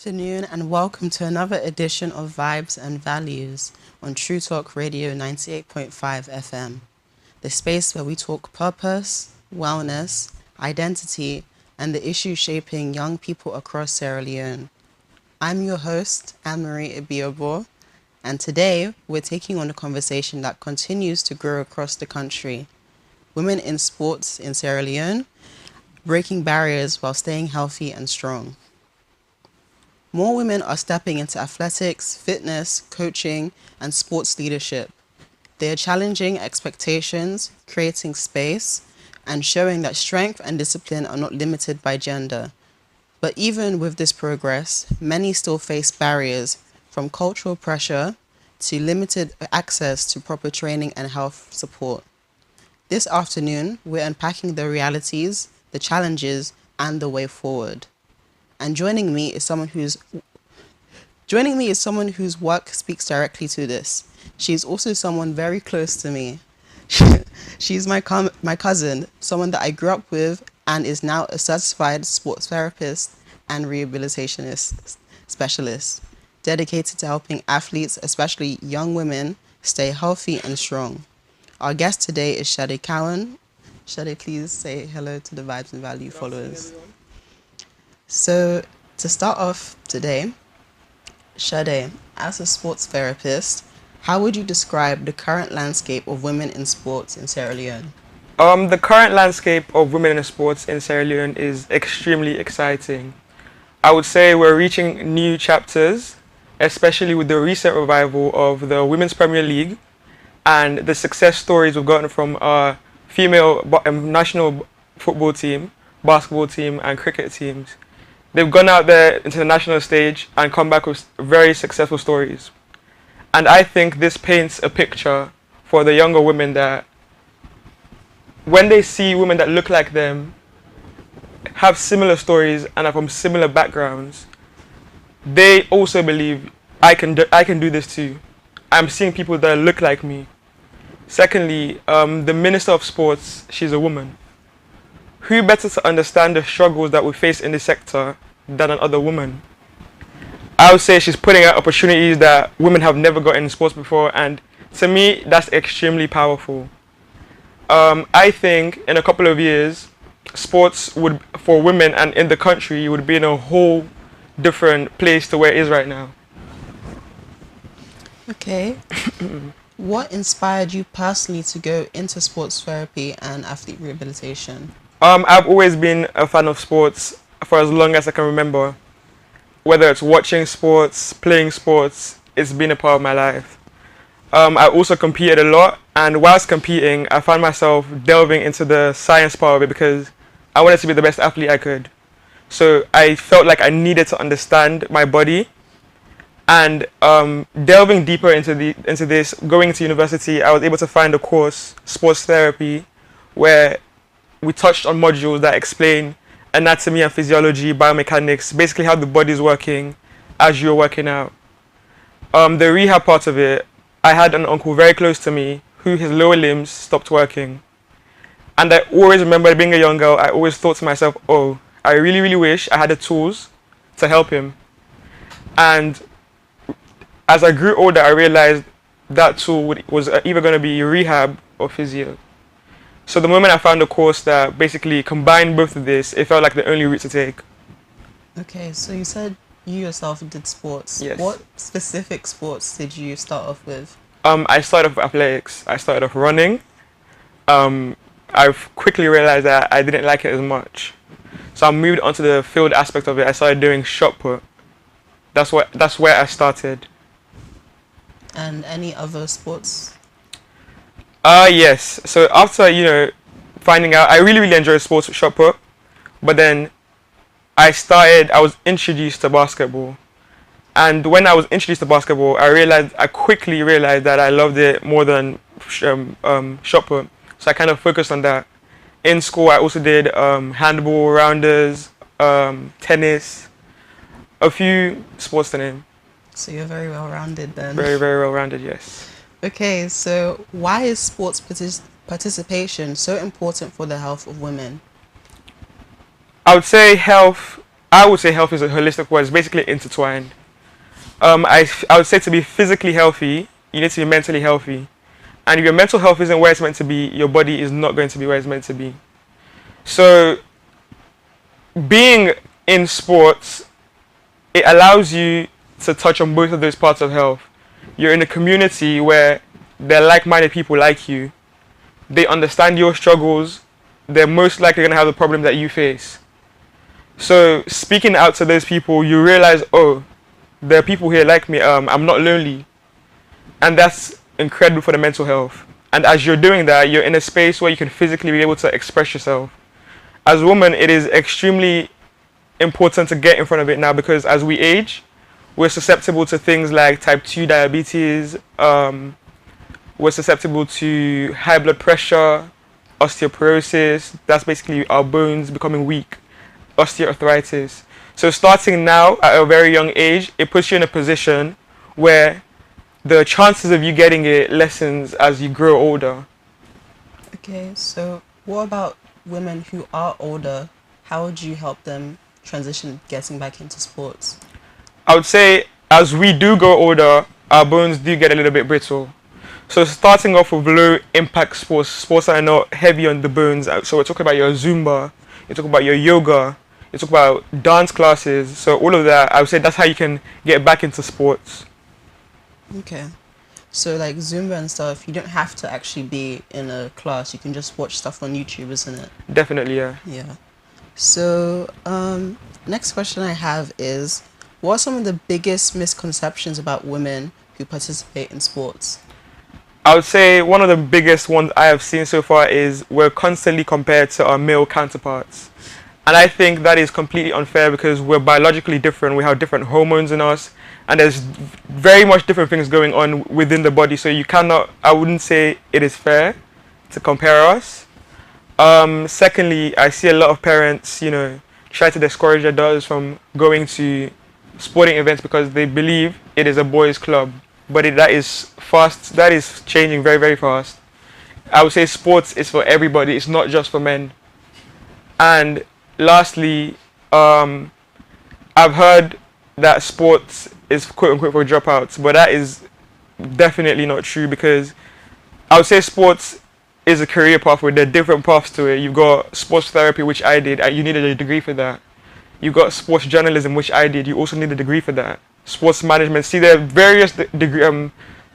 Good afternoon and welcome to another edition of Vibz N Values on True Talk Radio 98.5 FM, the space where we talk purpose, wellness, identity, and the issues shaping young people across Sierra Leone. I'm your host, Anne-Marie Ibiobor, and today we're taking on a conversation that continues to grow across the country. Women in sports in Sierra Leone, breaking barriers while staying healthy and strong. More women are stepping into athletics, fitness, coaching, and sports leadership. They are challenging expectations, creating space, and showing that strength and discipline are not limited by gender. But even with this progress, many still face barriers from cultural pressure to limited access to proper training and health support. This afternoon, we're unpacking the realities, the challenges, and the way forward. And joining me is someone whose work speaks directly to this. She's also someone very close to me. She's my cousin, someone that I grew up with and is now a certified sports therapist and rehabilitationist specialist, dedicated to helping athletes, especially young women, stay healthy and strong. Our guest today is Shade Cowan. Shade, please say hello to the Vibz N Values followers. So, to start off today, Shade, as a sports therapist, how would you describe the current landscape of women in sports in Sierra Leone? The current landscape of women in sports in Sierra Leone is extremely exciting. I would say we're reaching new chapters, especially with the recent revival of the Women's Premier League and the success stories we've gotten from our female national football team, basketball team, and cricket teams. They've gone out there into the national stage and come back with very successful stories. And I think this paints a picture for the younger women that when they see women that look like them, have similar stories and are from similar backgrounds, they also believe, I can do this too. I'm seeing people that look like me. Secondly, the Minister of Sports, she's a woman. Who better to understand the struggles that we face in this sector than another woman? I would say she's putting out opportunities that women have never gotten in sports before, and to me, that's extremely powerful. I think in a couple of years, sports would, for women and in the country, would be in a whole different place to where it is right now. Okay. What inspired you personally to go into sports therapy and athlete rehabilitation? I've always been a fan of sports for as long as I can remember. Whether it's watching sports, playing sports, it's been a part of my life. I also competed a lot, and whilst competing, I found myself delving into the science part of it because I wanted to be the best athlete I could. So I felt like I needed to understand my body, and delving deeper into this, going to university, I was able to find a course, sports therapy, where we touched on modules that explain anatomy and physiology, biomechanics, basically how the body's working as you're working out. The rehab part of it, I had an uncle very close to me who his lower limbs stopped working. And I always remember being a young girl, I always thought to myself, oh, I really, really wish I had the tools to help him. And as I grew older, I realized that tool was either going to be rehab or physio. So the moment I found a course that basically combined both of this, it felt like the only route to take. Okay, so you said you yourself did sports. Yes. What specific sports did you start off with? I started off with athletics. I started off running. I quickly realized that I didn't like it as much. So I moved onto the field aspect of it. I started doing shot put. That's where I started. And any other sports? Yes. So after, finding out, I really, really enjoy sports with shot put, but then I was introduced to basketball. And when I was introduced to basketball, I quickly realized that I loved it more than shot put. So I kind of focused on that. In school, I also did handball, rounders, tennis, a few sports to name. So you're very well rounded then. Very, very well rounded, yes. Okay, so why is sports participation so important for the health of women? I would say health. I would say health is a holistic word. It's basically intertwined. I would say to be physically healthy, you need to be mentally healthy. And if your mental health isn't where it's meant to be, your body is not going to be where it's meant to be. So, being in sports, it allows you to touch on both of those parts of health. You're in a community where they're like-minded people like you. They understand your struggles. They're most likely going to have the problem that you face. So, speaking out to those people, you realize, oh, there are people here like me. I'm not lonely. And that's incredible for the mental health. And as you're doing that, you're in a space where you can physically be able to express yourself. As women, it is extremely important to get in front of it now, because as we age, we're susceptible to things like type 2 diabetes, we're susceptible to high blood pressure, osteoporosis, that's basically our bones becoming weak, osteoarthritis. So starting now at a very young age, it puts you in a position where the chances of you getting it lessens as you grow older. Okay, so what about women who are older? How would you help them transition getting back into sports? I would say as we do grow older, our bones do get a little bit brittle. So starting off with low impact sports that are not heavy on the bones. So we're talking about your Zumba, you're talking about your yoga, you talk about dance classes. So all of that, I would say that's how you can get back into sports. Okay. So like Zumba and stuff, you don't have to actually be in a class. You can just watch stuff on YouTube, isn't it? Definitely, yeah. Yeah. So next question I have is, what are some of the biggest misconceptions about women who participate in sports? I would say one of the biggest ones I have seen so far is we're constantly compared to our male counterparts. And I think that is completely unfair because we're biologically different. We have different hormones in us, and there's very much different things going on within the body. So I wouldn't say it is fair to compare us. Secondly, I see a lot of parents, try to discourage their daughters from going to sporting events because they believe it is a boys' club. But that is changing very, very fast. I would say sports is for everybody. It's not just for men. And lastly, I've heard that sports is quote unquote for dropouts, but that is definitely not true because I would say sports is a career pathway. There are different paths to it. You've got sports therapy, which I did, and you needed a degree for that. You've got sports journalism, which I did. You also need a degree for that. Sports management. See, there are various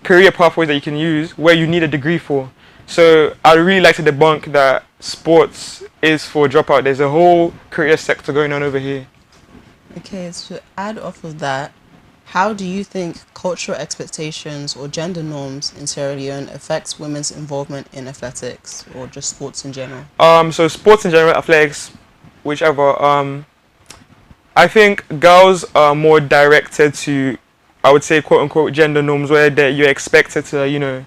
career pathways that you can use where you need a degree for. So I'd really like to debunk that sports is for dropout. There's a whole career sector going on over here. Okay, so to add off of that, how do you think cultural expectations or gender norms in Sierra Leone affects women's involvement in athletics or just sports in general? So sports in general, athletics, whichever. I think girls are more directed to, I would say, quote unquote, gender norms where you're expected to,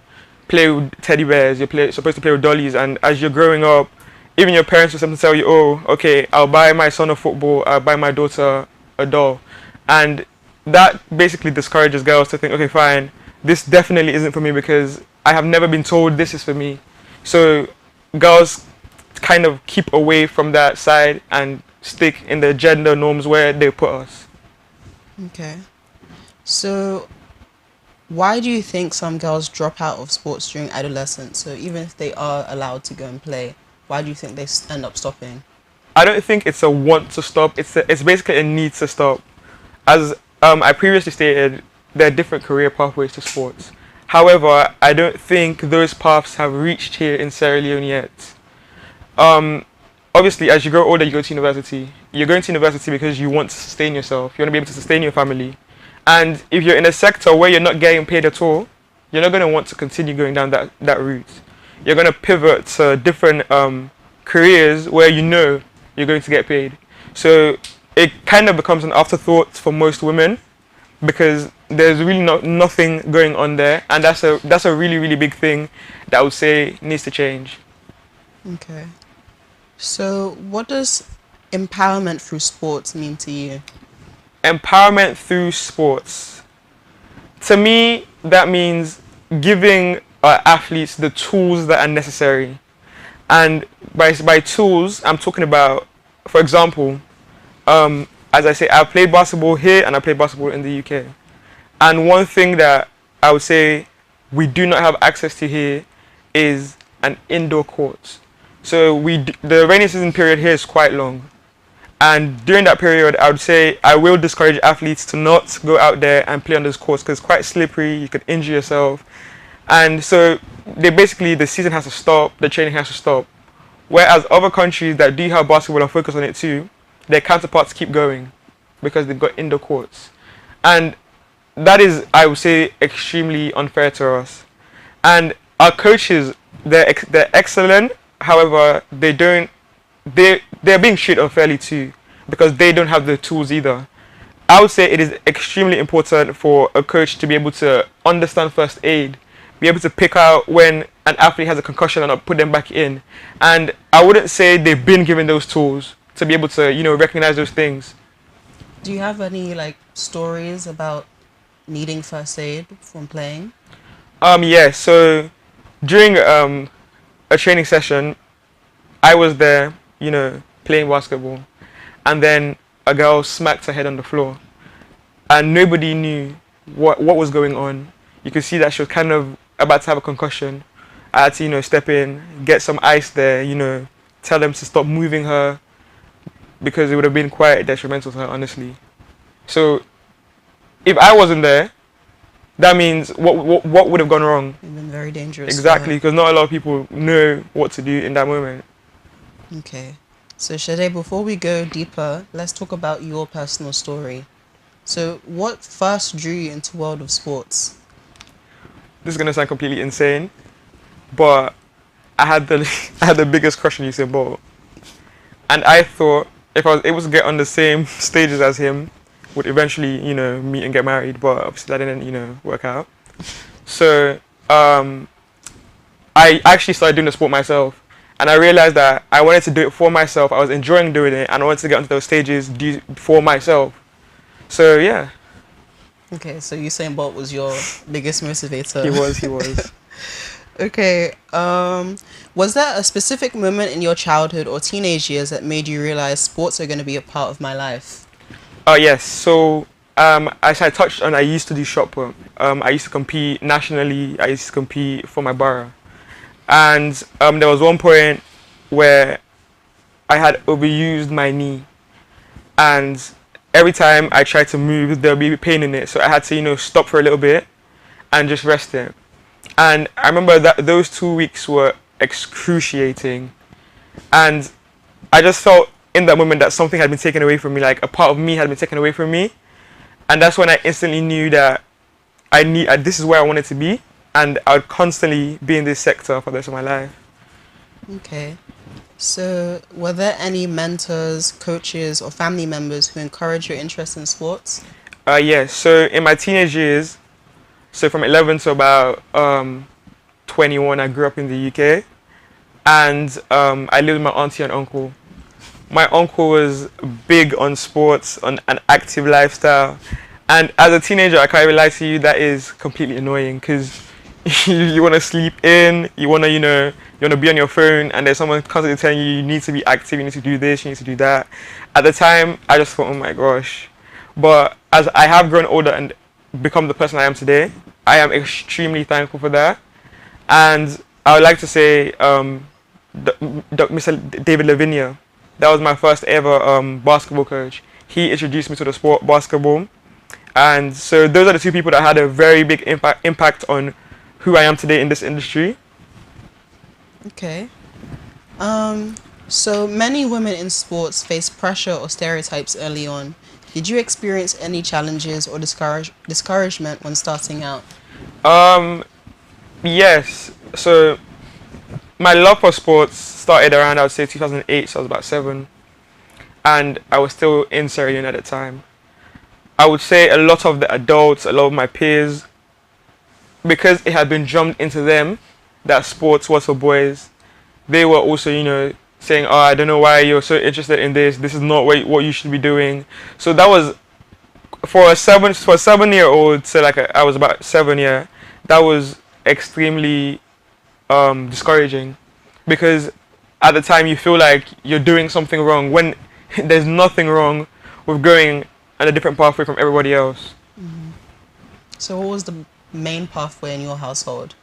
play with teddy bears, supposed to play with dollies, and as you're growing up, even your parents will sometimes tell you, oh, okay, I'll buy my son a football, I'll buy my daughter a doll. And that basically discourages girls to think, okay, fine, this definitely isn't for me because I have never been told this is for me. So girls kind of keep away from that side and stick in the gender norms where they put us. Okay. So why do you think some girls drop out of sports during adolescence? So even if they are allowed to go and play, why do you think they end up stopping? I don't think it's a want to stop. It's basically a need to stop. As I previously stated, there are different career pathways to sports. However, I don't think those paths have reached here in Sierra Leone yet. Obviously, as you grow older, you go to university. You're going to university because you want to sustain yourself. You want to be able to sustain your family. And if you're in a sector where you're not getting paid at all, you're not going to want to continue going down that route. you're going to pivot to different careers where you know you're going to get paid. So it kind of becomes an afterthought for most women because there's really nothing going on there, and that's a really big thing that I would say needs to change. Okay. So what does empowerment through sports mean to you? Empowerment through sports. To me, that means giving athletes the tools that are necessary. And by tools, I'm talking about, for example, as I say, I play basketball here and I play basketball in the UK. And one thing that I would say we do not have access to here is an indoor court. So the rainy season period here is quite long. And during that period, I would say I will discourage athletes to not go out there and play on those courts because it's quite slippery. You could injure yourself. And so the season has to stop, the training has to stop. Whereas other countries that do have basketball and focus on it too, their counterparts keep going because they've got indoor courts. And that is, I would say, extremely unfair to us. And our coaches, they're excellent. However, they're being treated unfairly too because they don't have the tools either. I would say it is extremely important for a coach to be able to understand first aid, be able to pick out when an athlete has a concussion and not put them back in. And I wouldn't say they've been given those tools to be able to, recognize those things. Do you have any stories about needing first aid from playing? Yeah, so during a training session, I was there, playing basketball, and then a girl smacked her head on the floor, and nobody knew what was going on. You could see that she was kind of about to have a concussion. I had to, step in, get some ice there, tell them to stop moving her because it would have been quite detrimental to her, honestly. So if I wasn't there, that means what would have gone wrong? It's been very dangerous. Exactly, because not a lot of people know what to do in that moment. Okay. So Shade, before we go deeper, let's talk about your personal story. So what first drew you into the world of sports? This is gonna sound completely insane, but I had the biggest crush on Usain Bolt, and I thought if I was able to get on the same stages as him, would eventually meet and get married. But obviously that didn't work out. So I actually started doing the sport myself, and I realized that I wanted to do it for myself. I was enjoying doing it, and I wanted to get onto those stages for myself. So yeah. Okay, so Usain Bolt was your biggest motivator. He was. Okay, was there a specific moment in your childhood or teenage years that made you realize sports are going to be a part of my life? Yes. So as I touched on, I used to do shot put. I used to compete nationally. I used to compete for my borough, and there was one point where I had overused my knee, and every time I tried to move, there'll be pain in it. So I had to, stop for a little bit and just rest it. And I remember that those 2 weeks were excruciating. And I just felt in that moment that something had been taken away from me, like a part of me had been taken away from me. And that's when I instantly knew that this is where I wanted to be. And I would constantly be in this sector for the rest of my life. Okay. So, were there any mentors, coaches, or family members who encouraged your interest in sports? Yes. So in my teenage years, so from 11 to about 21, I grew up in the UK, and I lived with my auntie and uncle. My uncle was big on sports, on an active lifestyle, and as a teenager, I can't even lie to you, that is completely annoying because you want to sleep in, you want to be on your phone, and there's someone constantly telling you need to be active, you need to do this, you need to do that. At the time, I just thought, oh my gosh. But as I have grown older and become the person I am today, I am extremely thankful for that. And I would like to say, Mr. David Lavinia, that was my first ever basketball coach. He introduced me to the sport basketball. And so those are the two people that had a very big impact on who I am today in this industry. Okay. So many women in sports face pressure or stereotypes early on. Did you experience any challenges or discouragement when starting out? Yes. So my love for sports started around, I would say, 2008, so I was about 7, and I was still in Sierra Leone at the time. I would say a lot of the adults, a lot of my peers, because it had been drummed into them that sports was for boys, they were also, saying, "Oh, I don't know why you're so interested in this. This is not what you should be doing." So that was for a 7-year-old. So like I was about 7, yeah. That was extremely discouraging, because at the time you feel like you're doing something wrong when there's nothing wrong with going on a different pathway from everybody else. So what was the main pathway in your household?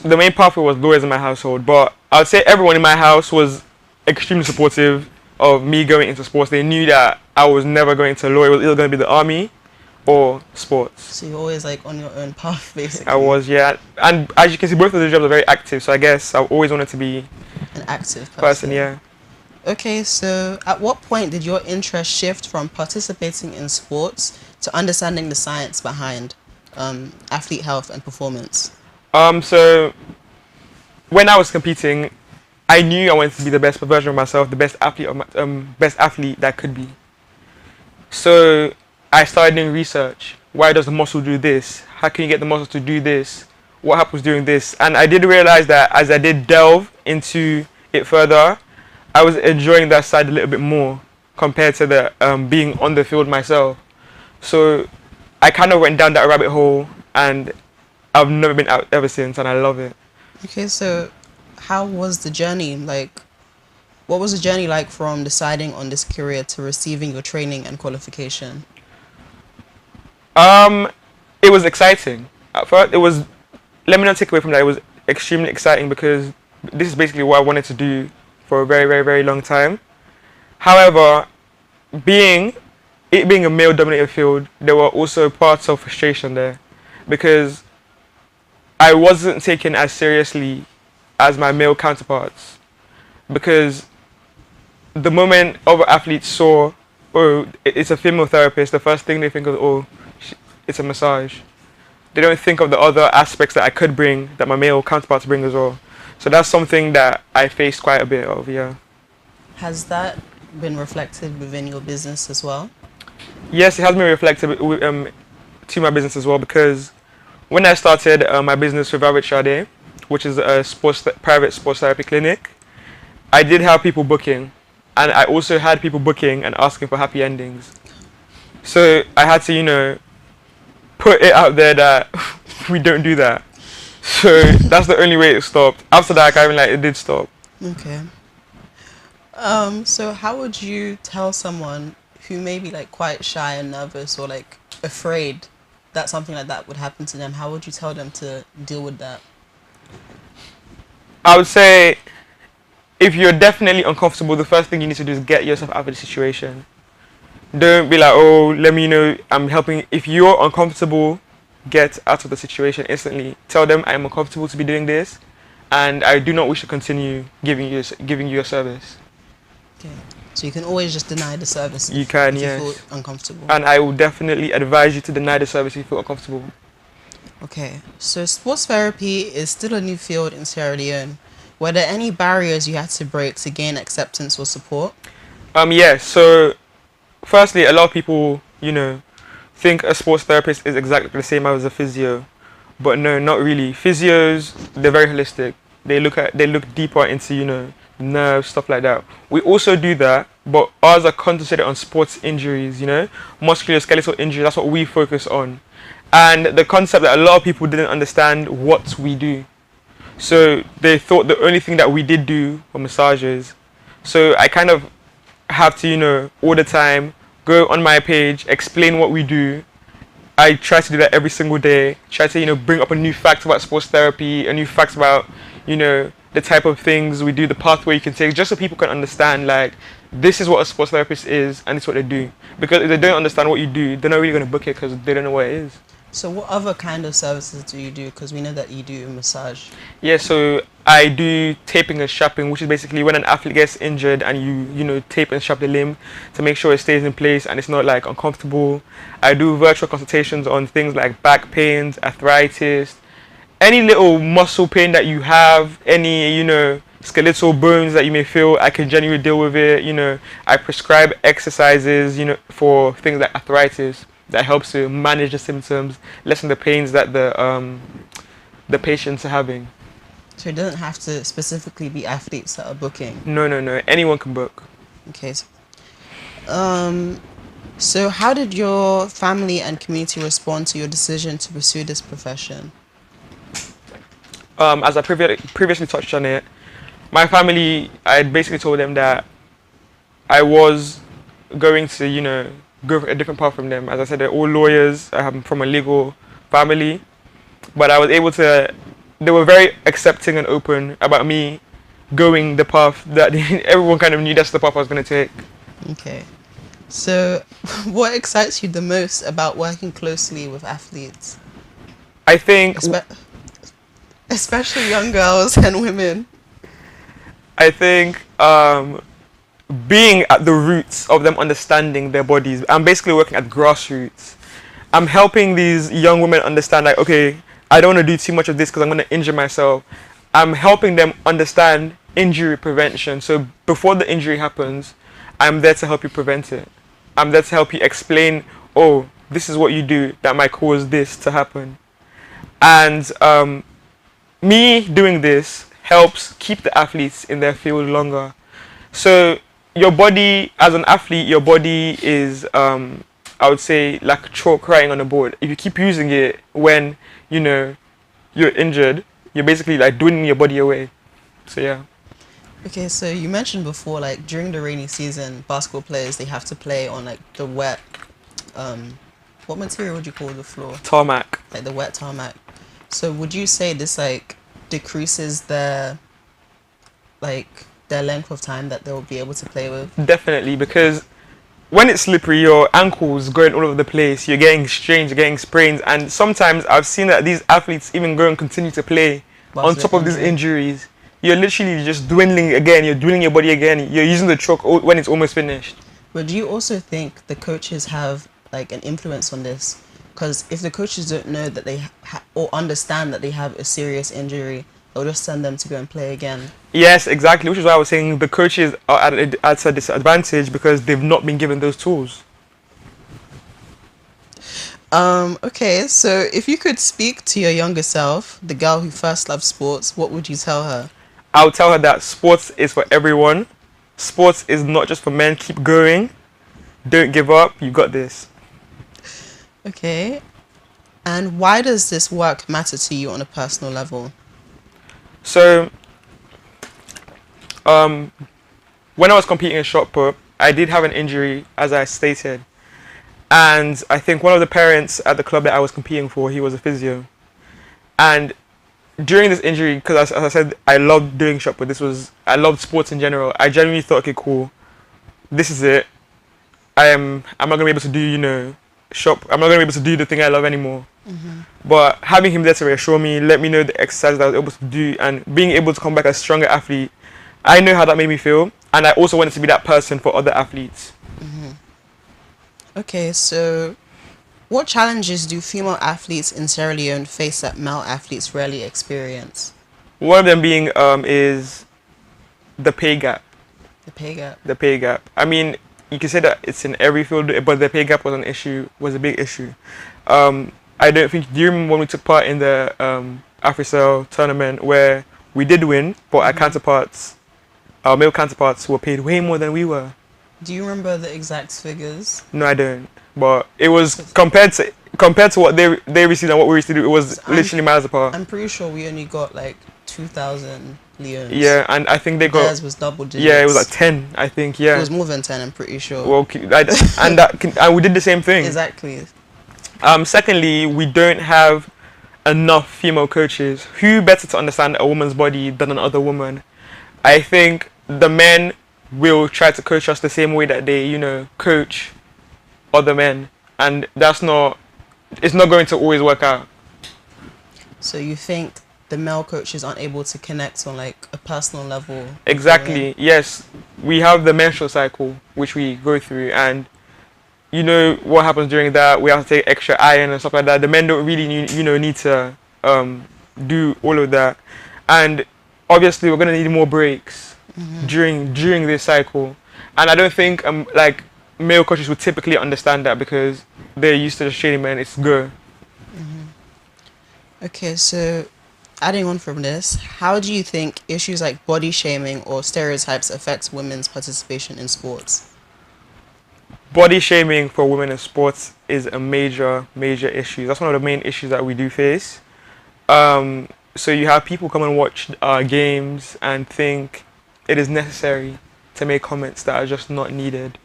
The main pathway was lawyers in my household, but I would say everyone in my house was extremely supportive of me going into sports. They knew that I was never going to law. It was either going to be the army or sports. So you're always like on your own path, basically. I was, yeah. And as you can see, both of the jobs are very active, so I guess I always wanted to be an active person, yeah. Okay, so at what point did your interest shift from participating in sports to understanding the science behind athlete health and performance? So when I was competing, I knew I wanted to be the best version of myself, the best athlete best athlete that could be. So I started doing research. Why does the muscle do this? How can you get the muscle to do this? What happens during this? And I did realize that as I did delve into it further, I was enjoying that side a little bit more compared to the being on the field myself. So I kind of went down that rabbit hole, and I've never been out ever since, and I love it. Okay, so how was the journey? Like, what was the journey like from deciding on this career to receiving your training and qualification? It was exciting. At first, let me not take away from that. It was extremely exciting because this is basically what I wanted to do for a very, very, very long time. However, being a male-dominated field, there were also parts of frustration there, because I wasn't taken as seriously as my male counterparts. Because the moment other athletes saw, oh, it's a female therapist, the first thing they think of, oh, it's a massage. They don't think of the other aspects that I could bring, that my male counterparts bring as well. So that's something that I faced quite a bit of, yeah. Has that been reflected within your business as well? Yes, it has been reflected to my business as well, because when I started my business with Vibz, which is a private sports therapy clinic, I did have people booking, and I also had people booking and asking for happy endings. So I had to, put it out there that we don't do that. So that's the only way it stopped. After that, it did stop. Okay. So how would you tell someone who may be like quite shy and nervous or like afraid that something like that would happen to them? How would you tell them to deal with that? I would say, if you're definitely uncomfortable, the first thing you need to do is get yourself out of the situation. Don't be like, oh, let me know, I'm helping. If you're uncomfortable, get out of the situation instantly. Tell them, I'm uncomfortable to be doing this, and I do not wish to continue giving you a service. Okay. So you can always just deny the service if you feel uncomfortable. And I will definitely advise you to deny the service if you feel uncomfortable. Okay. So sports therapy is still a new field in Sierra Leone. Were there any barriers you had to break to gain acceptance or support? Yes. So firstly, a lot of people, think a sports therapist is exactly the same as a physio, but no, not really. Physios, they're very holistic. They look deeper into, nerves, stuff like that. We also do that, but ours are concentrated on sports injuries, musculoskeletal injuries. That's what we focus on. And the concept that a lot of people didn't understand what we do. So they thought the only thing that we did do were massages. So I kind of have to, all the time, go on my page, explain what we do. I try to do that every single day. Try to, bring up a new fact about sports therapy, a new fact about, the type of things we do, the pathway you can take, just so people can understand, like, this is what a sports therapist is, and it's what they do. Because if they don't understand what you do, they're not really going to book it because they don't know what it is. So what other kind of services do you do? Because we know that you do massage. Yeah, so I do taping and strapping, which is basically when an athlete gets injured and you tape and strap the limb to make sure it stays in place and it's not like uncomfortable. I do virtual consultations on things like back pains, arthritis, any little muscle pain that you have, any, skeletal bones that you may feel, I can genuinely deal with it. I prescribe exercises, for things like arthritis that helps to manage the symptoms, lessen the pains that the patients are having. So it doesn't have to specifically be athletes that are booking. No, anyone can book. Okay. So how did your family and community respond to your decision to pursue this profession? As I previously touched on it, my family, I basically told them that I was going to, go a different path from them. As I said, they're all lawyers. I'm from a legal family, but I was able to. They were very accepting and open about me going the path that everyone kind of knew that's the path I was going to take. Okay. So, what excites you the most about working closely with athletes? I think, especially young girls and women. I think being at the roots of them understanding their bodies. I'm basically working at grassroots. I'm helping these young women understand, like, okay, I don't want to do too much of this because I'm going to injure myself. I'm helping them understand injury prevention. So before the injury happens, I'm there to help you prevent it. I'm there to help you explain, oh, this is what you do that might cause this to happen. And me doing this helps keep the athletes in their field longer. So your body, as an athlete, your body is, I would say, like chalk writing on a board. If you keep using it when, you're injured, you're basically like dwindling your body away. So yeah. Okay, so you mentioned before, like during the rainy season, basketball players, they have to play on like the wet, what material would you call the floor? Tarmac. Like the wet tarmac. So would you say this like decreases their length of time that they'll be able to play with? Definitely, because when it's slippery, your ankles going all over the place, you're getting strains, you're getting sprains, and sometimes I've seen that these athletes even go and continue to play on top of these injuries. You're literally just dwindling again, you're dwindling your body again, you're using the chalk when it's almost finished. But do you also think the coaches have like an influence on this? Because if the coaches don't know that they or understand that they have a serious injury, they'll just send them to go and play again. Yes, exactly, which is why I was saying the coaches are at a disadvantage because they've not been given those tools. Okay, so if you could speak to your younger self, the girl who first loved sports, what would you tell her? I would tell her that sports is for everyone. Sports is not just for men. Keep going. Don't give up. You got this. Okay. And why does this work matter to you on a personal level? So, when I was competing in shot put, I did have an injury, as I stated. And I think one of the parents at the club that I was competing for, he was a physio. And during this injury, because as I said, I loved doing shot put. I loved sports in general. I genuinely thought, okay, cool, this is it. I'm not gonna be able to do, shop. I'm not gonna be able to do the thing I love anymore. Mm-hmm. But having him there to reassure me, let me know the exercise that I was able to do, and being able to come back a stronger athlete, I know how that made me feel, and I also wanted to be that person for other athletes. Mm-hmm. Okay, so what challenges do female athletes in Sierra Leone face that male athletes rarely experience? One of them being is the pay gap. The pay gap. The pay gap. I mean, you can say that it's in every field, but the pay gap was a big issue. I don't think. Do you remember when we took part in the AfriCell tournament where we did win, but our male counterparts were paid way more than we were? Do you remember the exact figures? No, I don't. But it was compared to what they received and what we received, it was literally miles apart. I'm pretty sure we only got like 2,000 leones. Yeah, and I think they got. Theirs was double digits. Yeah, it was like 10. I think. Yeah. It was more than 10. I'm pretty sure. Well, and we did the same thing. Exactly. Secondly, we don't have enough female coaches. Who better to understand a woman's body than another woman? I think the men will try to coach us the same way that they, coach other men, and it's not going to always work out. So you think the male coaches aren't able to connect on like a personal level? Exactly. Yes, we have the menstrual cycle which we go through, and what happens during that. We have to take extra iron and stuff like that. The men don't really need to do all of that. And obviously we're gonna need more breaks Mm-hmm. during this cycle. And I don't think like male coaches would typically understand that because they're used to just training men. It's go. Okay, so adding on from this, how do you think issues like body shaming or stereotypes affect women's participation in sports? Body shaming for women in sports is a major issue. That's one of the main issues that we do face. So you have people come and watch games and think it is necessary to make comments that are just not needed.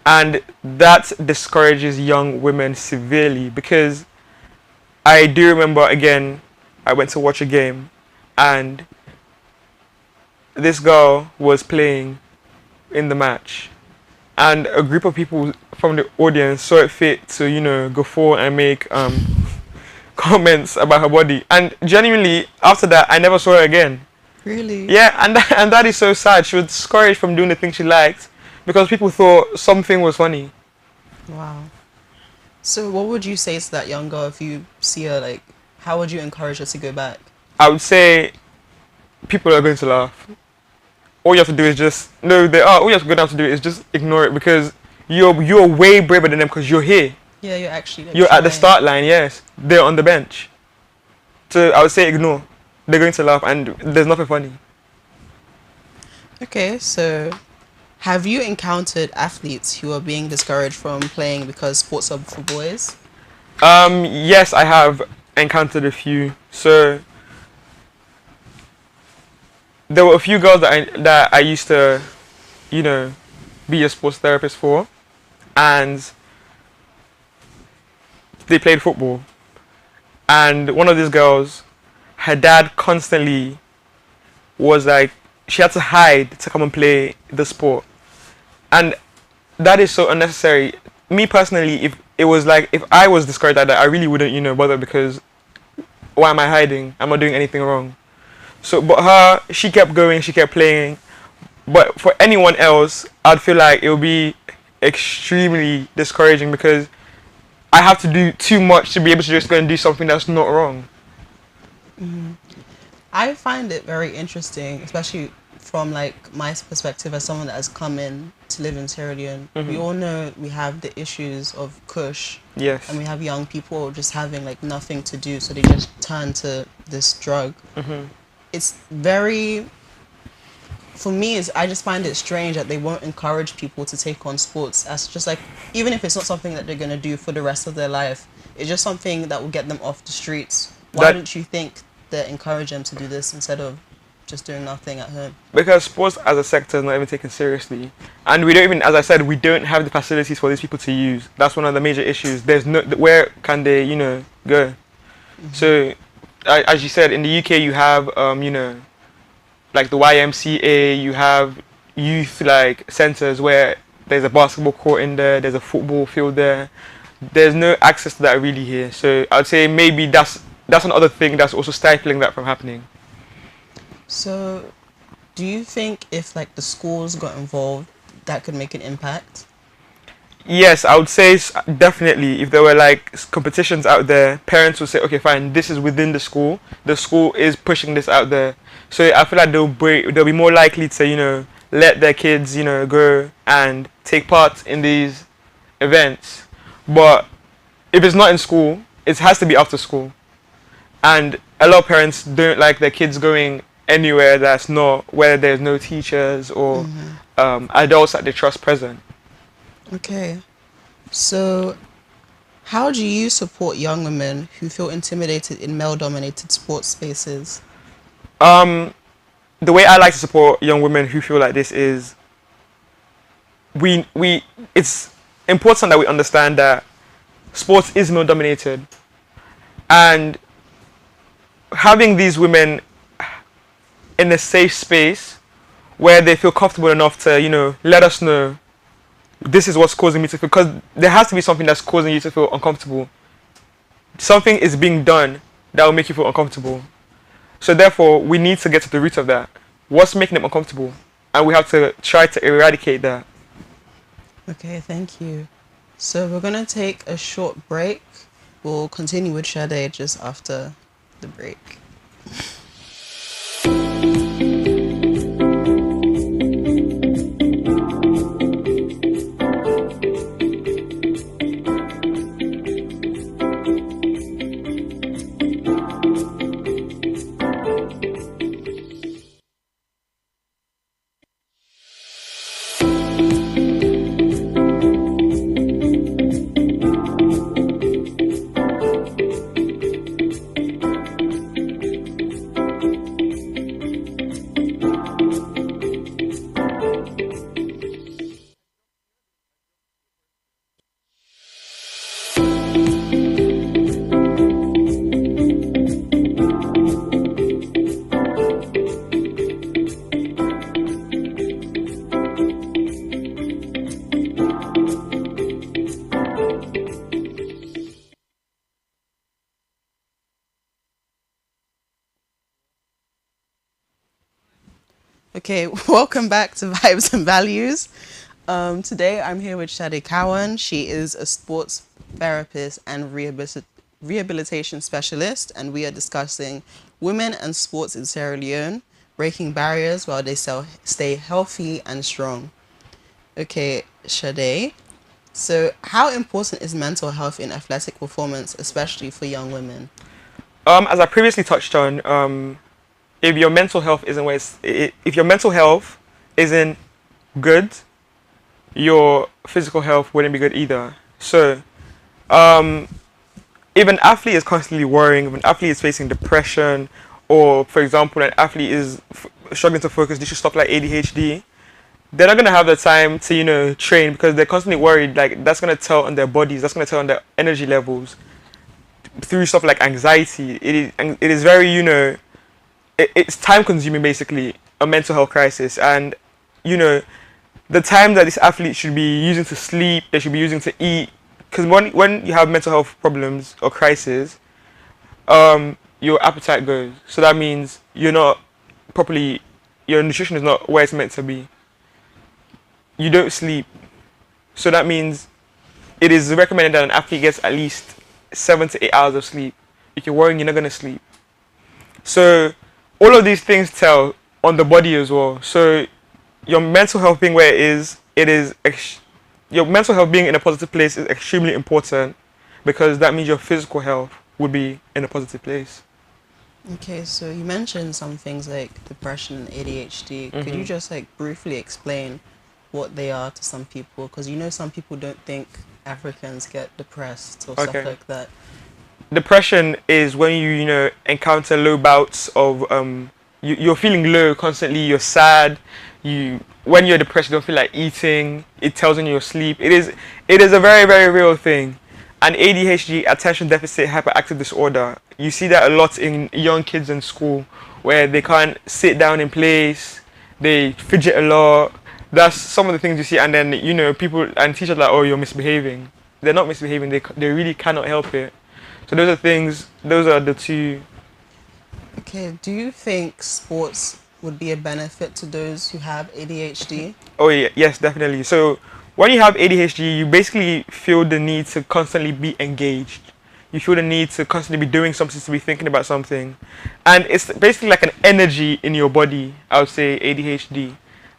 And that discourages young women severely because I do remember, again, I went to watch a game and this girl was playing in the match, and a group of people from the audience saw it fit to, go forward and make comments about her body. And genuinely, after that, I never saw her again. Really? Yeah, and that is so sad. She was discouraged from doing the thing she liked because people thought something was funny. Wow. So what would you say to that young girl if you see her, like, how would you encourage her to go back? I would say people are going to laugh. All you have to do is just no, they are. All you have to go down to do is just ignore it because you're way braver than them because you're here. Yeah, you're actually like, You're at the trying. start line. Yes, they're on the bench. So I would say ignore. They're going to laugh, and there's nothing funny. Okay, so have you encountered athletes who are being discouraged from playing because sports are for boys? Yes, I have encountered a few. So there were a few girls that I used to, be a sports therapist for, and they played football. And one of these girls, her dad constantly was like, she had to hide to come and play the sport, and that is so unnecessary. Me personally, if it was like if I was discouraged like that, I really wouldn't, bother because why am I hiding? I'm not doing anything wrong. So, but her, she kept going, she kept playing. But for anyone else, I'd feel like it would be extremely discouraging because I have to do too much to be able to just go and do something that's not wrong. I find it very interesting, especially from like my perspective as someone that has come in to live in Sierra Leone. We all know we have the issues of Kush, Yes. and we have young people just having like nothing to do, so they just turn to this drug. It's very, for me, I just find it strange that they won't encourage people to take on sports as just like, even if it's not something that they're going to do for the rest of their life, it's just something that will get them off the streets. Why don't you think they encourage them to do this instead of just doing nothing at home? Because sports as a sector is not even taken seriously. And we don't even, as I said, we don't have the facilities for these people to use. That's one of the major issues. There's no, where can they, go? So, as you said, in the UK you have, like the YMCA, you have youth like centers where there's a basketball court in there, there's a football field there. There's no access to that really here. So I'd say maybe that's another thing that's also stifling that from happening. So, do you think if like the schools got involved, that could make an impact? Yes, I would say definitely. If there were like competitions out there, parents would say, okay, fine, this is within the school. The school is pushing this out there. So I feel like they'll be more likely to, let their kids, go and take part in these events. But if it's not in school, it has to be after school. And a lot of parents don't like their kids going anywhere that's not where there's no teachers or adults that they trust present. Okay. So, how do you support young women who feel intimidated in male-dominated sports spaces? The way I like to support young women who feel like this is it's important that we understand that sports is male dominated, and having these women in a safe space where they feel comfortable enough to let us know this is what's causing me to feel, because there has to be something that's causing you to feel uncomfortable. Something is being done that will make you feel uncomfortable. So therefore, we need to get to the root of that. What's making them uncomfortable? And we have to try to eradicate that. Okay, thank you. So we're gonna take a short break. We'll continue with Sade just after the break. Okay, welcome back to Vibes and Values. Today I'm here with Shadi Cowan. She is a sports therapist and rehabilitation specialist, and we are discussing women and sports in Sierra Leone, breaking barriers while they stay healthy and strong. Okay, Shadi. So, how important is mental health in athletic performance, especially for young women? As I previously touched on, if your mental health isn't if your mental health isn't good, your physical health wouldn't be good either. So, um, if an athlete is constantly worrying, if an athlete is facing depression, or for example, an athlete is struggling to focus due to stuff like ADHD, they're not gonna have the time to train because they're constantly worried. Like that's gonna tell on their bodies. That's gonna tell on their energy levels through stuff like anxiety. It is very it's time consuming basically, a mental health crisis. And you know the time that this athlete should be using to sleep, they should be using to eat, because when you have mental health problems or crisis, your appetite goes. So that means you're not properly, your nutrition is not where it's meant to be. You don't sleep. So that means it is recommended that an athlete gets at least 7 to 8 hours of sleep. If you're worrying, you're not gonna sleep. So all of these things tell on the body as well. So your mental health being where your mental health being in a positive place is extremely important, because that means your physical health would be in a positive place. Okay, so you mentioned some things like depression and ADHD. Could you just like briefly explain what they are to some people? Because some people don't think Africans get depressed or stuff Okay. like that. Depression is when you encounter low bouts of you're feeling low constantly, you're sad, when you're depressed you don't feel like eating, it tells in your sleep. It is a very, very real thing. And ADHD, attention deficit hyperactive disorder, you see that a lot in young kids in school, where they can't sit down in place, they fidget a lot. That's some of the things you see. And then people and teachers are like, oh, you're misbehaving. They're not misbehaving, they really cannot help it. So those are the two. Okay, do you think sports would be a benefit to those who have ADHD? Oh yeah, yes, definitely. So when you have ADHD, you basically feel the need to constantly be engaged. You feel the need to constantly be doing something, to be thinking about something. And it's basically like an energy in your body, I would say, ADHD.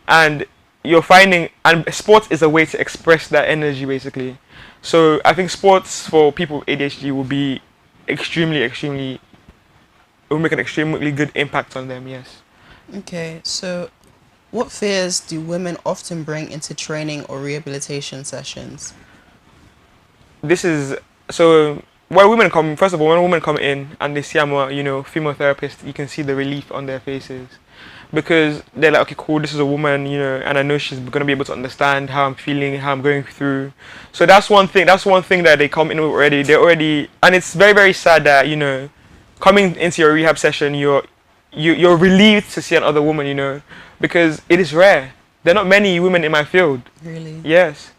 And and sports is a way to express that energy basically. So I think sports for people with ADHD will be extremely, extremely, it will make an extremely good impact on them, yes. Okay, so what fears do women often bring into training or rehabilitation sessions? This is so first of all, when women come in and they see I'm a female therapist, you can see the relief on their faces, because they're like, okay, cool, this is a woman, and I know she's gonna be able to understand how I'm feeling, how I'm going through. So that's one thing that they come in with already. And it's very, very sad that coming into your rehab session, you're relieved to see another woman, because it is rare. There are not many women in my field. Really? Yes.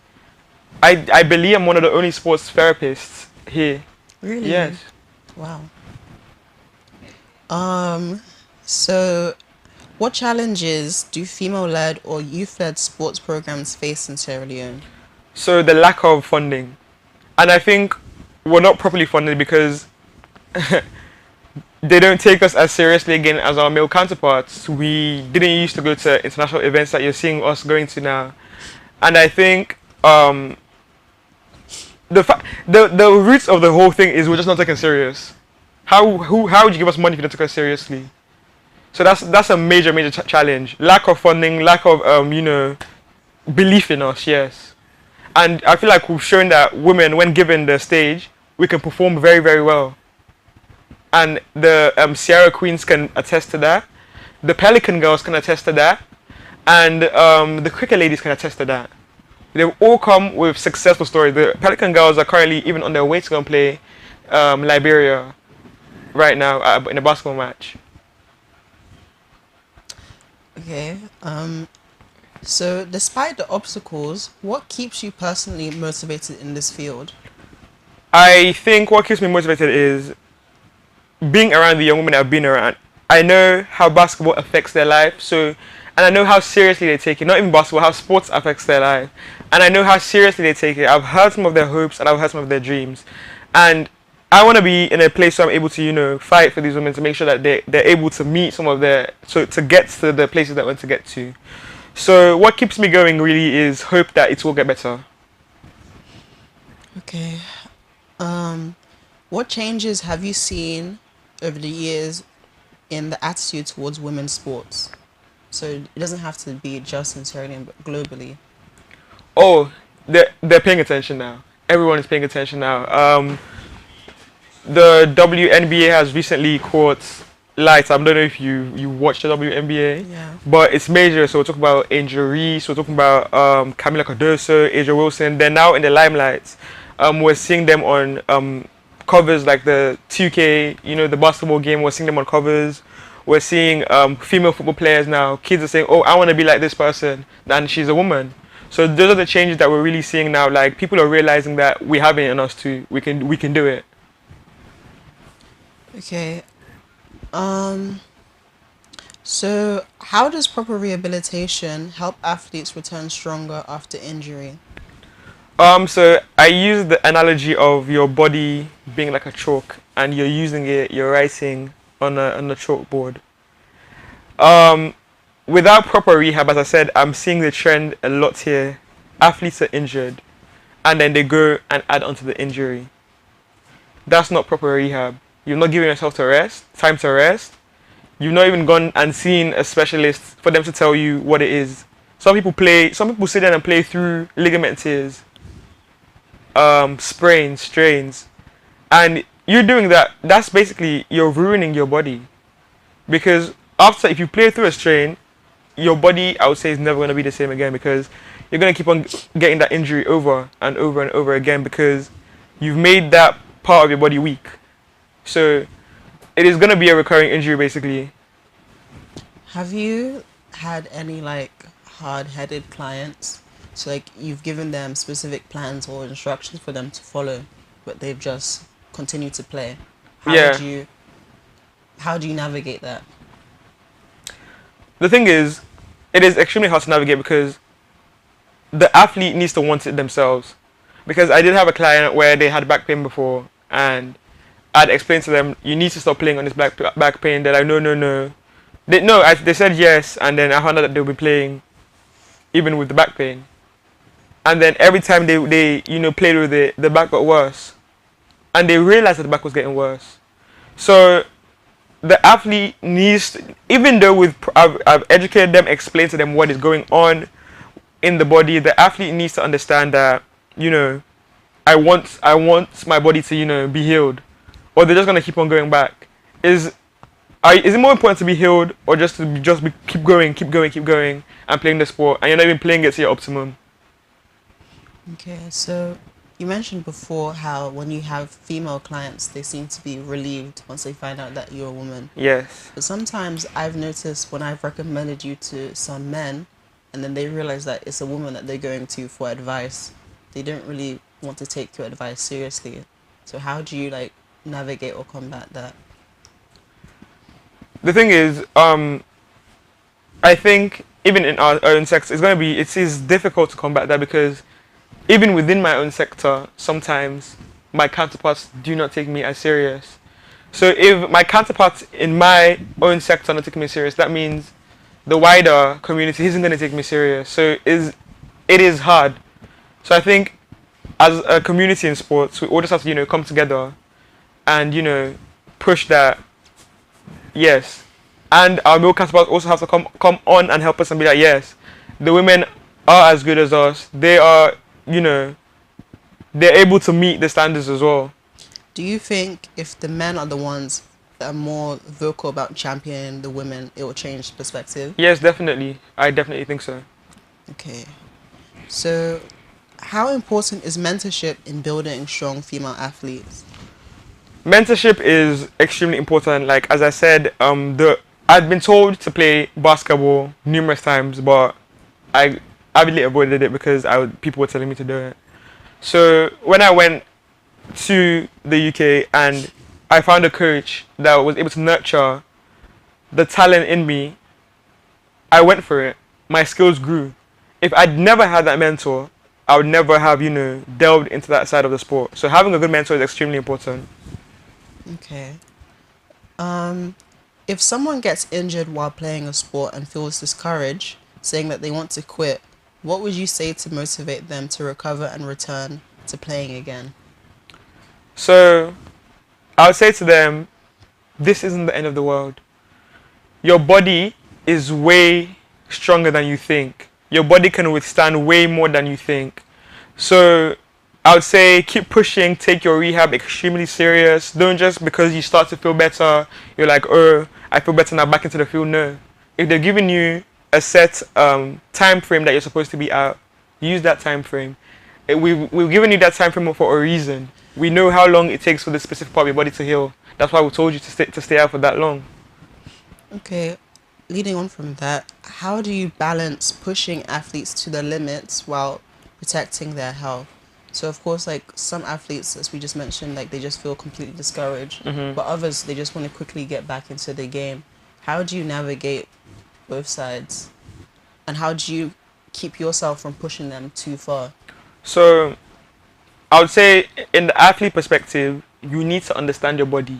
I believe I'm one of the only sports therapists here. Really? Yes. Wow. So what challenges do female-led or youth-led sports programs face in Sierra Leone? So the lack of funding. And I think we're not properly funded because they don't take us as seriously again as our male counterparts. We didn't used to go to international events that you're seeing us going to now, and I think the roots of the whole thing is we're just not taken serious. How would you give us money if you don't take us seriously? So that's a major challenge. Lack of funding, lack of belief in us. Yes, and I feel like we've shown that women, when given the stage, we can perform very well. And the Sierra Queens can attest to that. The Pelican girls can attest to that, and the cricket ladies can attest to that. They've all come with successful stories. The Pelican girls are currently even on their way to go and play Liberia right now in a basketball match. Okay. So despite the obstacles, what keeps you personally motivated in this field? I think what keeps me motivated is being around the young women I've been around. I know how basketball affects their life, and I know how seriously they take it. Not even basketball, how sports affects their life, and I know how seriously they take it. I've heard some of their hopes and I've heard some of their dreams, and I want to be in a place where I'm able to, fight for these women to make sure that they're able to meet some of to get to the places that I want to get to. So what keeps me going really is hope that it will get better. Okay. What changes have you seen over the years in the attitude towards women's sports? So it doesn't have to be just in Sierra Leone, but globally. Oh, they're paying attention now. Everyone is paying attention now. The WNBA has recently caught light. I don't know if you watched the WNBA, Yeah. but it's major. So we're talking about Angel Reese, we're talking about Camila Cardoso, Asia Wilson. They're now in the limelight. We're seeing them on covers like the 2K, the basketball game. We're seeing them on covers. We're seeing female football players now. Kids are saying, "Oh, I want to be like this person," and she's a woman. So those are the changes that we're really seeing now. Like people are realizing that we have it in us too. We can do it. Okay. So how does proper rehabilitation help athletes return stronger after injury? So I use the analogy of your body being like a chalk, and you're using it, you're writing on a chalkboard. Without proper rehab, as I said, I'm seeing the trend a lot here. Athletes are injured, and then they go and add on to the injury. That's not proper rehab. You've not given yourself time to rest. You've not even gone and seen a specialist for them to tell you what it is. Some people sit down and play through ligament tears, sprains, strains, and you're doing that. That's basically you're ruining your body, because if you play through a strain, your body, I would say, is never going to be the same again, because you're going to keep on getting that injury over and over and over again, because you've made that part of your body weak. So it is going to be a recurring injury basically. Have you had any hard-headed clients? So you've given them specific plans or instructions for them to follow, but they've just continued to play. Yeah. How do you navigate that? The thing is, it is extremely hard to navigate because the athlete needs to want it themselves. Because I did have a client where they had back pain before, and I'd explained to them, you need to stop playing on this back pain. They're like, no. They said yes, and then I found out that they'll be playing even with the back pain. And then every time they played with it, the back got worse. And they realized that the back was getting worse. So the athlete needs, even though I've educated them, explained to them what is going on in the body, the athlete needs to understand that, I want my body to, be healed. Or they're just going to keep on going back. Is it more important to be healed, or keep going and playing the sport, and you're not even playing it to your optimum? Okay, so you mentioned before how when you have female clients, they seem to be relieved once they find out that you're a woman. Yes. But sometimes I've noticed when I've recommended you to some men, and then they realize that it's a woman that they're going to for advice, they don't really want to take your advice seriously. So how do you navigate or combat that? The thing is, I think even in our own sector, it is difficult to combat that, because even within my own sector, sometimes my counterparts do not take me as serious. So if my counterparts in my own sector are not taking me serious, that means the wider community isn't going to take me serious. So it is hard. So I think as a community in sports, we all just have to, come together and, push that, yes. And our male counterparts also have to come on and help us and be like, yes, the women are as good as us. They are, they're able to meet the standards as well. Do you think if the men are the ones that are more vocal about championing the women, it will change perspective? Yes, definitely. I definitely think so. Okay. So, how important is mentorship in building strong female athletes? Mentorship is extremely important. Like as I said, I've been told to play basketball numerous times, but I avidly avoided it because people were telling me to do it. So when I went to the UK and I found a coach that was able to nurture the talent in me, I went for it. My skills grew. If I'd never had that mentor, I would never have, delved into that side of the sport. So having a good mentor is extremely important. Okay. If someone gets injured while playing a sport and feels discouraged, saying that they want to quit, what would you say to motivate them to recover and return to playing again? So I would say to them, this isn't the end of the world. Your body is way stronger than you think. Your body can withstand way more than you think. So I would say keep pushing, take your rehab extremely serious. Don't just because you start to feel better, you're like, oh, I feel better now, back into the field. No. If they're giving you a set time frame that you're supposed to be out, use that time frame. We've given you that time frame for a reason. We know how long it takes for this specific part of your body to heal. That's why we told you to stay out for that long. Okay, leading on from that, how do you balance pushing athletes to their limits while protecting their health? So of course, like some athletes, as we just mentioned, like they just feel completely discouraged, but others, they just want to quickly get back into the game. How do you navigate both sides? And how do you keep yourself from pushing them too far? So I would say in the athlete perspective, you need to understand your body.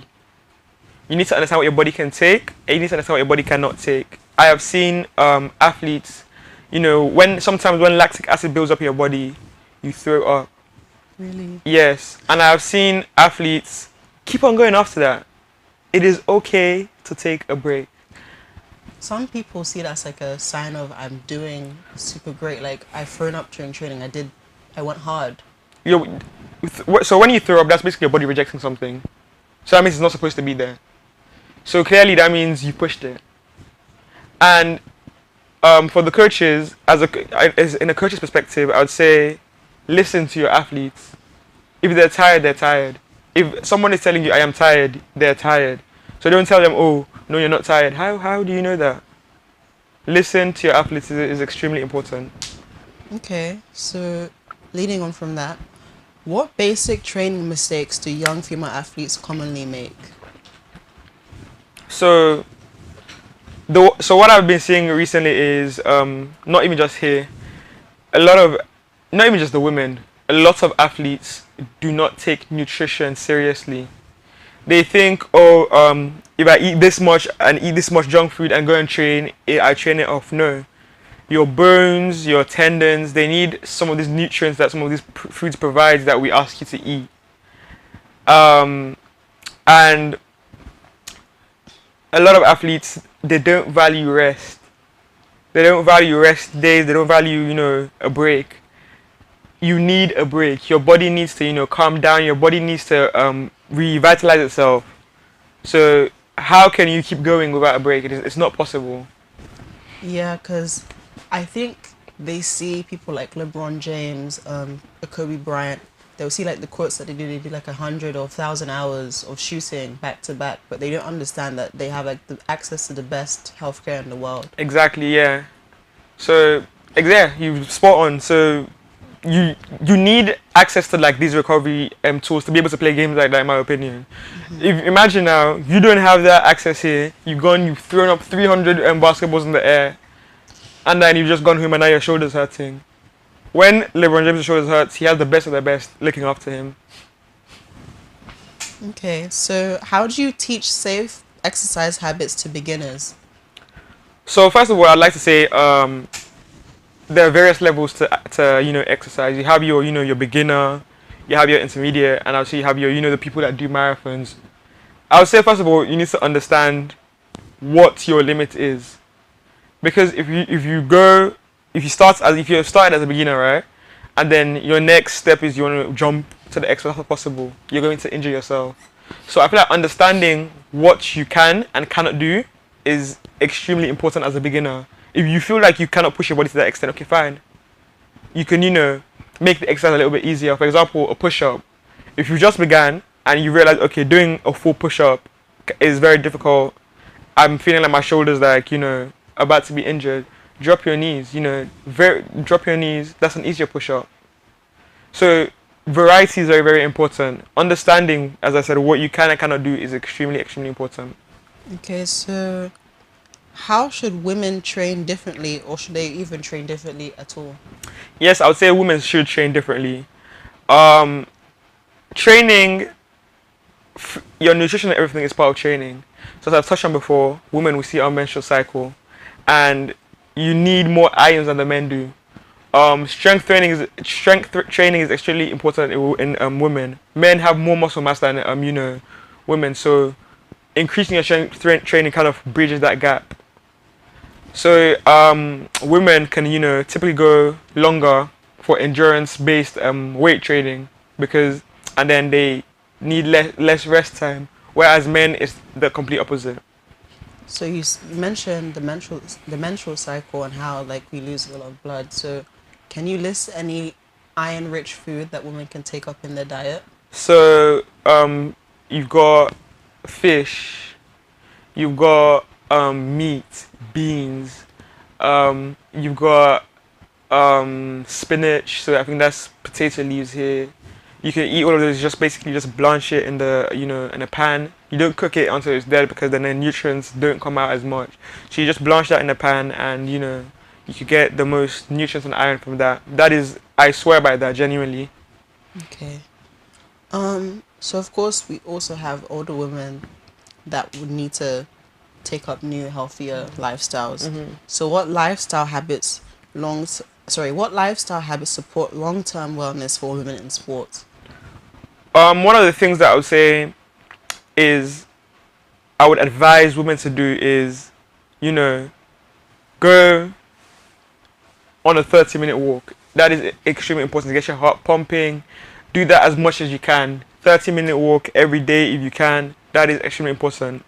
You need to understand what your body can take, and you need to understand what your body cannot take. I have seen athletes, sometimes when lactic acid builds up in your body, you throw up. Really? Yes, and I've seen athletes keep on going after that. It is okay to take a break. Some people see that as like a sign of I'm doing super great. Like I've thrown up during training. I went hard. So when you throw up, that's basically your body rejecting something. So that means it's not supposed to be there. So clearly that means you pushed it. And for the coaches, in a coach's perspective, I would say listen to your athletes. If they're tired, they're tired. If someone is telling you, I am tired, they're tired. So don't tell them, oh, no, you're not tired. How do you know that? Listen to your athletes is extremely important. Okay, so leading on from that, what basic training mistakes do young female athletes commonly make? So what I've been seeing recently is not even just here, not even just the women, a lot of athletes do not take nutrition seriously. They think, oh, if I eat this much and eat this much junk food and go and train, I train it off. No. Your bones, your tendons, they need some of these nutrients that some of these foods provide that we ask you to eat. And a lot of athletes, they don't value rest. They don't value rest days. They don't value, a break. You need a break. Your body needs to, calm down. Your body needs to revitalize itself. So how can you keep going without a break? It's not possible. Yeah, because I think they see people like LeBron James, Kobe Bryant. They'll see like the quotes that they do like 100 or 1,000 hours of shooting back to back, but they don't understand that they have like the access to the best healthcare in the world. Exactly, yeah. So, you spot on. So, you need access to like these recovery tools to be able to play games like that, in my opinion. If imagine now you don't have that access here, you've thrown up 300 basketballs in the air, and then you've just gone home and now your shoulder's hurting. When LeBron James' shoulders hurts, he has the best of the best looking after him. Okay, so how do you teach safe exercise habits to beginners? So first of all, I'd like to say there are various levels to exercise. You have your your beginner, you have your intermediate, and also you have your the people that do marathons. I would say first of all you need to understand what your limit is, because if you start as if you started as a beginner, right, and then your next step is you want to jump to the extra possible, you're going to injure yourself. So I feel like understanding what you can and cannot do is extremely important as a beginner. If you feel like you cannot push your body to that extent, okay, fine. You can, make the exercise a little bit easier. For example, a push-up. If you just began and you realize, okay, doing a full push-up is very difficult. I'm feeling like my shoulders, like, about to be injured. Drop your knees, drop your knees. That's an easier push-up. So variety is very, very important. Understanding, as I said, what you can and cannot do is extremely, extremely important. Okay, so how should women train differently, or should they even train differently at all? Yes, I would say women should train differently. Um, Training, your nutrition and everything is part of training. So as I've touched on before, women we see our menstrual cycle, and you need more ions than the men do. Strength training is extremely important in women. Men have more muscle mass than women, so increasing your training kind of bridges that gap. So women can typically go longer for endurance based weight training, because and then they need less rest time, whereas men is the complete opposite. So you mentioned the menstrual cycle and how like we lose a lot of blood. So can you list any iron-rich food that women can take up in their diet? So you've got fish, you've got meat, beans, you've got spinach. So I think that's potato leaves here. You can eat all of those. Just basically just blanch it in the in a pan. You don't cook it until it's dead, because then the nutrients don't come out as much. So you just blanch that in the pan, and you could get the most nutrients and iron from that. That is, I swear by that, genuinely. Okay. So of course we also have older women that would need to take up new, healthier lifestyles. So what lifestyle habits support long-term wellness for women in sports? One of the things that I would say is I would advise women to do is, you know, go on a 30-minute walk. That is extremely important to get your heart pumping. Do that as much as you can. 30-minute walk every day if you can. That is extremely important.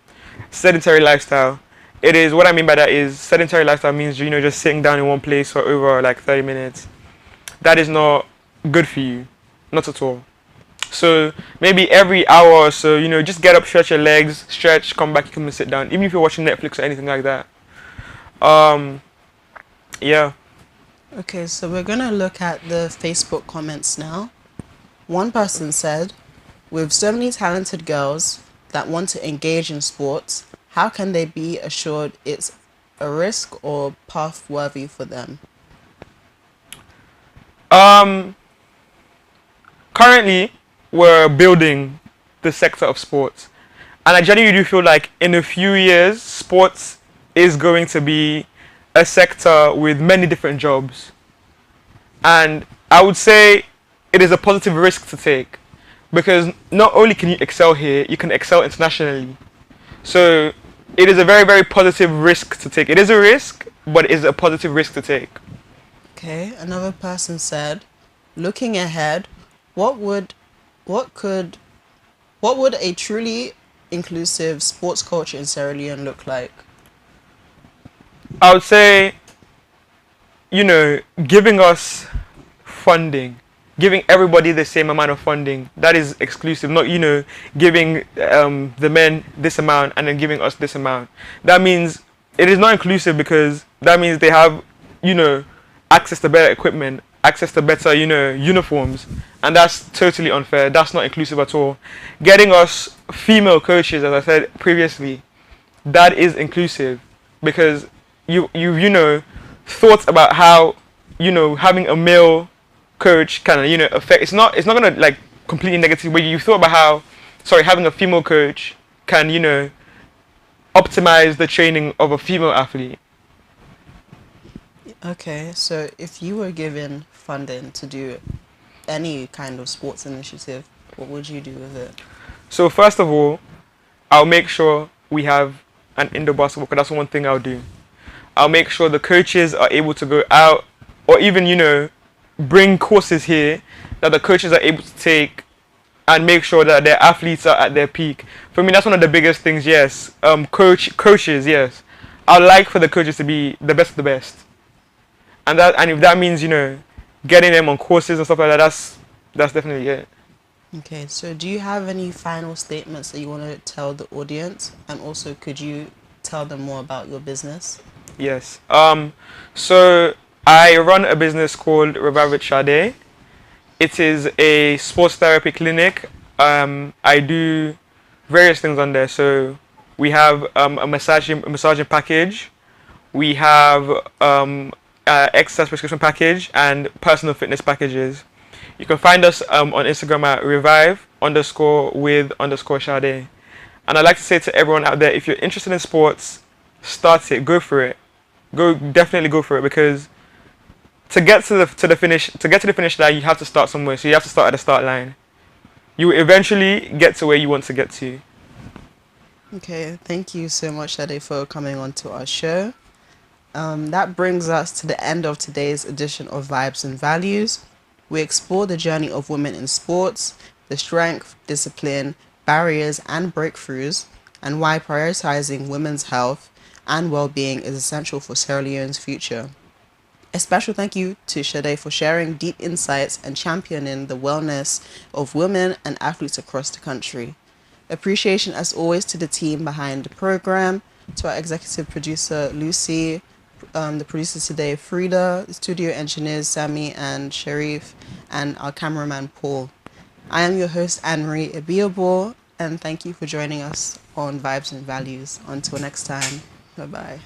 Sedentary lifestyle. It is, what I mean by that is sedentary lifestyle means just sitting down in one place for over like 30 minutes. That is not good for you, not at all. So maybe every hour or so, just get up, stretch your legs, stretch, come back, you come and sit down. Even if you're watching Netflix or anything like that. Yeah. Okay, so we're gonna look at the Facebook comments now. One person said, with so many talented girls that want to engage in sports, how can they be assured it's a risk or path worthy for them? Um, Currently, we're building the sector of sports. And I genuinely do feel like in a few years, sports is going to be a sector with many different jobs. And I would say it is a positive risk to take, because not only can you excel here, you can excel internationally. So it is a very, very positive risk to take. It is a risk, but it is a positive risk to take. Okay, another person said, looking ahead, what would what could what would a truly inclusive sports culture in Sierra Leone look like? I would say, giving us funding, giving everybody the same amount of funding. That is exclusive, not, giving the men this amount and then giving us this amount. That means it is not inclusive, because that means they have, access to better equipment, access to better, uniforms. And that's totally unfair. That's not inclusive at all. Getting us female coaches, as I said previously, that is inclusive, because you thought about how having a male coach can affect. It's not gonna like completely negative, but you thought about how sorry, having a female coach can, optimize the training of a female athlete. Okay, so if you were given funding to do any kind of sports initiative, what would you do with it? So first of all, I'll make sure we have an indoor basketball because that's one thing I'll do. I'll make sure the coaches are able to go out or even, bring courses here that the coaches are able to take and make sure that their athletes are at their peak. For me, that's one of the biggest things, yes. Coaches, yes. I'd like for the coaches to be the best of the best. And if that means, getting them on courses and stuff like that, that's definitely it. Okay, so do you have any final statements that you want to tell the audience? And also, could you tell them more about your business? Yes. So I run a business called Revive It Sade. It is a sports therapy clinic. I do various things on there. So we have a massaging package. We have exercise prescription package and personal fitness packages. You can find us on Instagram at revive_with_Sade. And I'd like to say to everyone out there, if you're interested in sports, start it, go for it. Definitely go for it because to get to the finish line, you have to start somewhere. So you have to start at the start line. You will eventually get to where you want to get to. Okay, thank you so much, Sade, for coming on to our show. That brings us to the end of today's edition of Vibes and Values. We explore the journey of women in sports, the strength, discipline, barriers, and breakthroughs, and why prioritizing women's health and well-being is essential for Sierra Leone's future. A special thank you to Sade for sharing deep insights and championing the wellness of women and athletes across the country. Appreciation as always to the team behind the program, to our executive producer Lucy, the producers today Frida, the studio engineers Sammy and Sharif, and our cameraman Paul. I am your host Anne-Marie Ibiabo, and thank you for joining us on Vibes and Values. Until next time, bye-bye.